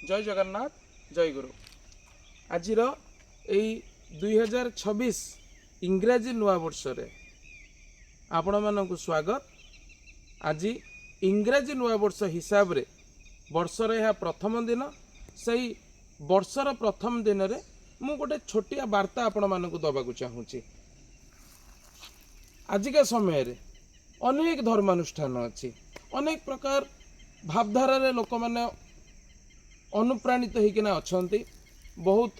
जय जगन्नाथ जय गुरु। आजिर यही 2026 इंग्राजी नुआ वर्ष रे आपण मानक स्वागत। आज इंग्राजी नुआ वर्ष हिसाब रे वर्षर यह प्रथम दिन। सही वर्षर प्रथम दिन रे मु गोटे छोटिया वार्ता आपण मानक दबाक चाहूँगी। आजिका समय रे अनेक धर्मानुष्ठान अच्छी, अनेक प्रकार भावधारा रे लोक माने अनुप्राणित होकिना अच्छी। बहुत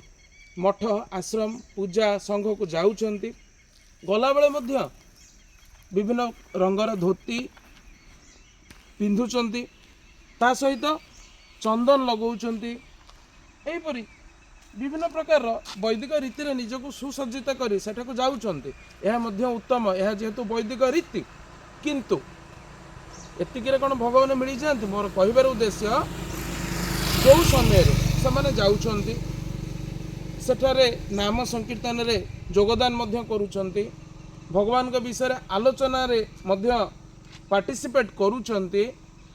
मठ आश्रम पूजा संघ को जाउछंती। गला बेले मध्य विभिन्न रंगर धोती पिंधुचंती, ता सहित चंदन लगौचंती। एहिपरि विभिन्न प्रकार वैदिक रीति रे निजको सुसज्जित करी सेठाको जाउछंती। यह मध्य उत्तम, यह जेहेतु वैदिक रीति। किंतु एतिकिरे कोन भगवान मिली जांती। मोर कहिबार उद्देश्य जो समय से जाउछंती सेठारे नाम संकीर्तन रे योगदान मध्य करूछंती, भगवान के विषय आलोचना रे मध्य पार्टिसिपेट करूछंती,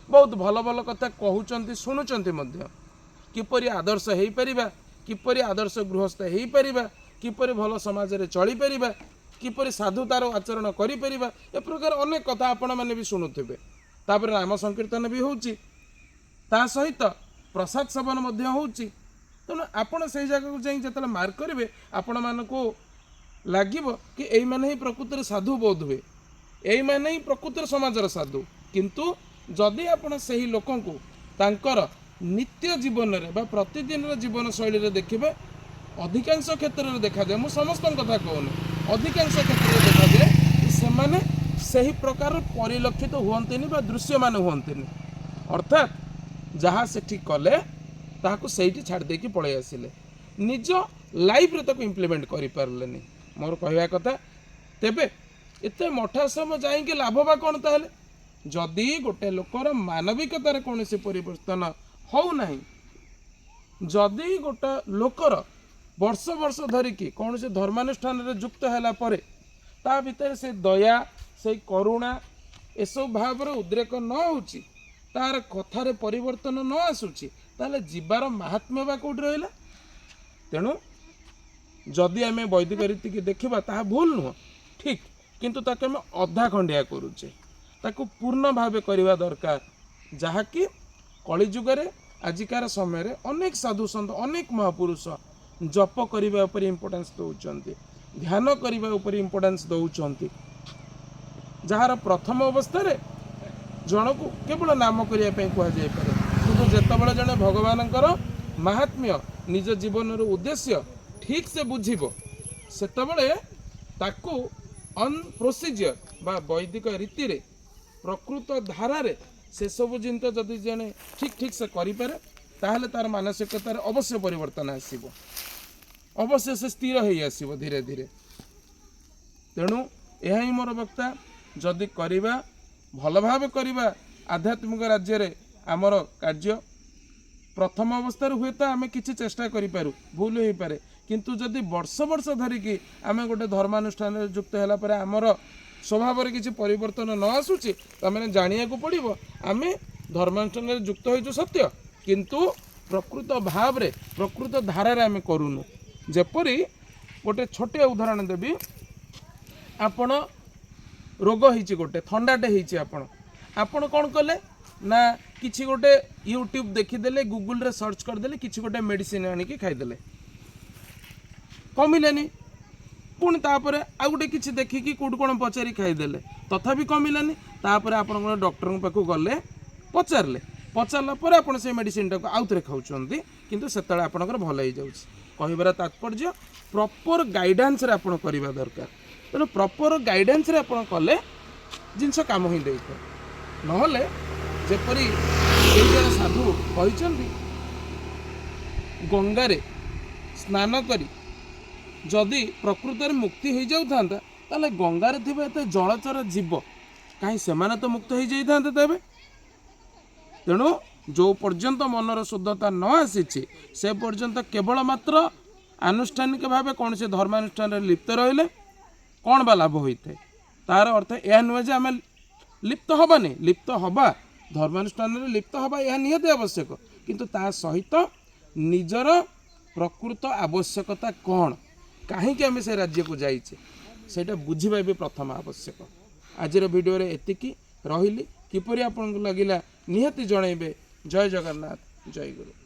बहुत भल भल कथा कहउछंती सुनुछंती मध्य। किपरि आदर्श हेई परिबा, किपरि आदर्श गृहस्थ हेई परिबा, किपरि भल समाज रे चली परिबा, किपरि साधुतार आचरण करि परिबा, ए प्रकार अनेक कथा आपण माने भी सुनुथिबे। तापर नाम संकीर्तन भी होउची, ता सहित प्रसाद सेवन मध्य होउची। तेणु आपण से जगह को जाई जतले मार्क करेंगे आपण मानको लागिबो कि एई माने ही प्रकृतिर साधु बोध हुए, एई माने ही प्रकृतिर समाजर साधु। किंतु जदि आपण सही लोकन को तांकर नित्य जीवन रे बा प्रतिदिन जीवन शैली रे देखिबे, अधिकांश क्षेत्र में देखा जाए, मु समस्त कथा कहूनी, अधिकांश क्षेत्र में देखा जाए कि सेमाने सही प्रकार परिलक्षित हुअंतिनी बा दृश्यमान हुअंतिनी। अर्थात जहाँ से ठीक कले ताकू सही छाड़ देकी पड़े आसिले, निज लाइफ रे ताकू इम्प्लीमेंट करि पारलेनी। मोर कहवा कथा तेबे एते मठाश्रम जाइके लाभ बा कौन? ताहले जदि गोटे लोकर मानविकतार कौन से परिवर्तन हो नहीं, जदि गोटे लोकर वर्ष वर्ष धरिकी कौन से धर्मानुष्ठान रे युक्त हैला परे ता भीतर से दया से करुणा एसब भाव उद्रेक न होची, तार कथार परिवर्तन न आसूची, ताले जीवार महात्म्य बा कौट रहिला। तेणु जदि आम वैदिक रीति की देखा ता भूल नुह, ठीक, किंतु ताके आम अधा खंडिया करुचे, ताकू पूर्ण भाव करवा दरकार। जहाँकि कलिजुगे आजिकार समय रे अनेक साधु सन्त अनेक महापुरुष जप करने उपर इम्पोर्टेंस दौरान, ध्यान करने उपर इम्पोर्टेंस दौरान। जार प्रथम अवस्था रे जन को केवल नाम करने कहुए, किंतु जेतबेले जने भगवानकर महात्म्य निज जीवन उद्देश्य ठीक से बुझिबो, सेतबेले ताकू अन प्रोसीजर बा वैदिक रीति रे प्रकृत धारा रे से सब जिनत जदि जने ठीक ठीक से करि पारे, ताहले तार मानसिकतार अवश्य परिवर्तन आसीबो, अवश्य से स्थिर होई आसीबो धीरे धीरे। तेणु यह ही मोर वक्ता, जदि करिबा भल भाव करिबा आध्यात्मिक राज्य रे आमर कार्य प्रथम अवस्था हुए तो आम कि चेष्टा करूँ, भूल हो पारे, किंतु जदि वर्ष वर्ष धरिकी आम गोटे धर्मानुष्ठान युक्त है आमर स्वभाव रे किसी परिवर्तन न आसूची, तो मैंने जानिया को पड़ो आम धर्मानुष्ठान युक्त हो सत्य, किंतु प्रकृत भाव रे प्रकृत धारा रे आम करूनु। जेपरी गोटे छोटे उदाहरण देवी, आपण रोग होइछि, गोटे थंडाटे होइछि, आपण कौन कले ना किसी गोटे यूट्यूब देखीदे, गूगल रे सर्च करदे, किसी गोटे मेडिसिन आनिकी खाईदे, कमिलानी। पुणी तापर आ गोटे किसी देखिकी कौट कौन पचारि खाईदे, तथापि कमिलानी। तापर आपण डॉक्टर पाखु गले, पचारला पर आपण से मेडिसिन टाको आउ थे खाऊंती, किंतु सेतले आपणकर भल हो जाउछि। कहिबार तात्पर्य प्रॉपर गाइडेंस रे आपण करबा दरकार। तेणु प्रॉपर गाइडेंस रे आपण कले जिनस काम ही देई था, नहले जेपरी जन साधु कहते गंगारे स्नान करी जदि प्रकृत मुक्ति हो जाता ताले गंगारे थिबा एते जलचर जीव कहीं सेमाने तो मुक्त हो जाते तेबे। तेणु जो पर्यंत मनर शुद्धता न आसी से पर्यंत केवल मात्र आनुष्ठानिक भाव कौन से धर्मानुष्ठान लिप्त रहिले कौन बा लाभ होता है। तार अर्थ यह नुहे जे आम लिप्त हबानी, लिप्त हवा धर्मानुष्ठान लिप्त हवा यह निहाती आवश्यक किंतु ता सहित निजर प्रकृत आवश्यकता कौन कहीं आम से राज्य को जाइए सेटा बुझा भी प्रथम आवश्यक। आज वीडियो एतिकी रही किपरि आपन लगिला निहाती जनइबे। जय जगन्नाथ जय गुरु।